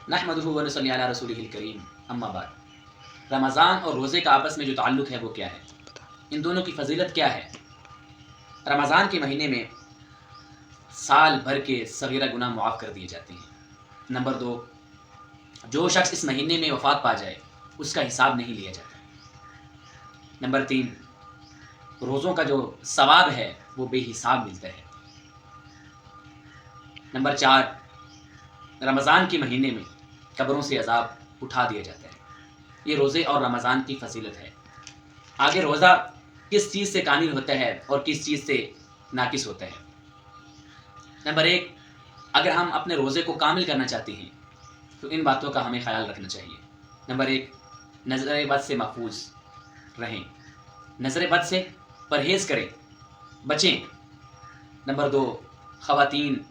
نحمدہ و نصلی علی رسولہ الکریم، اما بعد۔ رمضان اور روزے کا آپس میں جو تعلق ہے وہ کیا ہے؟ ان دونوں کی فضیلت کیا ہے؟ رمضان کے مہینے میں سال بھر کے صغیرہ گناہ معاف کر دیے جاتے ہیں۔ نمبر 2، جو شخص اس مہینے میں وفات پا جائے اس کا حساب نہیں لیا جاتا۔ نمبر 3، روزوں کا جو ثواب ہے وہ بے حساب ملتا ہے۔ نمبر 4، رمضان کے مہینے میں قبروں سے عذاب اٹھا دیا جاتا ہے۔ یہ روزے اور رمضان کی فضیلت ہے۔ آگے روزہ کس چیز سے کامل ہوتا ہے اور کس چیز سے ناقص ہوتا ہے؟ نمبر 1، اگر ہم اپنے روزے کو کامل کرنا چاہتے ہیں تو ان باتوں کا ہمیں خیال رکھنا چاہیے۔ نمبر 1، نظر بد سے محفوظ رہیں، نظر بد سے پرہیز کریں، بچیں۔ نمبر 2، خواتین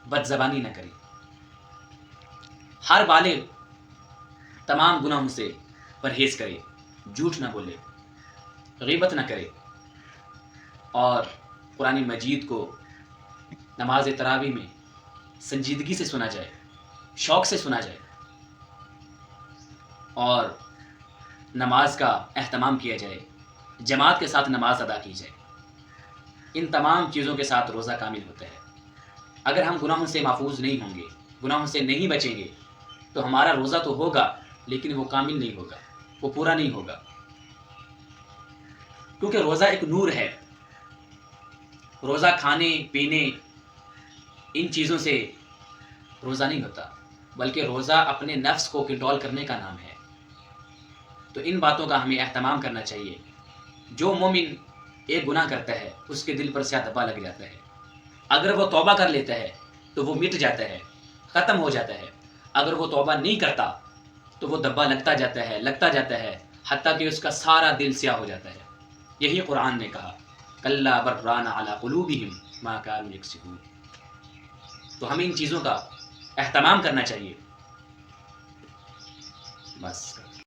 بد زبانی نہ کریں۔ ہر بالغ تمام گناہوں سے پرہیز کرے، جھوٹ نہ بولے، غیبت نہ کرے، اور قرآن مجید کو نماز تراویح میں سنجیدگی سے سنا جائے، شوق سے سنا جائے، اور نماز کا اہتمام کیا جائے، جماعت کے ساتھ نماز ادا کی جائے۔ ان تمام چیزوں کے ساتھ روزہ کامل ہوتا ہے۔ اگر ہم گناہوں سے محفوظ نہیں ہوں گے، گناہوں سے نہیں بچیں گے، تو ہمارا روزہ تو ہوگا لیکن وہ کامل نہیں ہوگا، وہ پورا نہیں ہوگا، کیونکہ روزہ ایک نور ہے۔ روزہ کھانے پینے ان چیزوں سے روزہ نہیں ہوتا، بلکہ روزہ اپنے نفس کو کنٹرول کرنے کا نام ہے۔ تو ان باتوں کا ہمیں اہتمام کرنا چاہیے۔ جو مومن ایک گناہ کرتا ہے اس کے دل پر سیاہ دھبا لگ جاتا ہے، اگر وہ توبہ کر لیتا ہے تو وہ مٹ جاتا ہے، ختم ہو جاتا ہے۔ اگر وہ توبہ نہیں کرتا تو وہ دھبا لگتا جاتا ہے حتیٰ کہ اس کا سارا دل سیاہ ہو جاتا ہے۔ یہی قرآن نے کہا، کلا بران علی قلوبہم ما کانوا یکسبون۔ تو ہمیں ان چیزوں کا اہتمام کرنا چاہیے۔ بس۔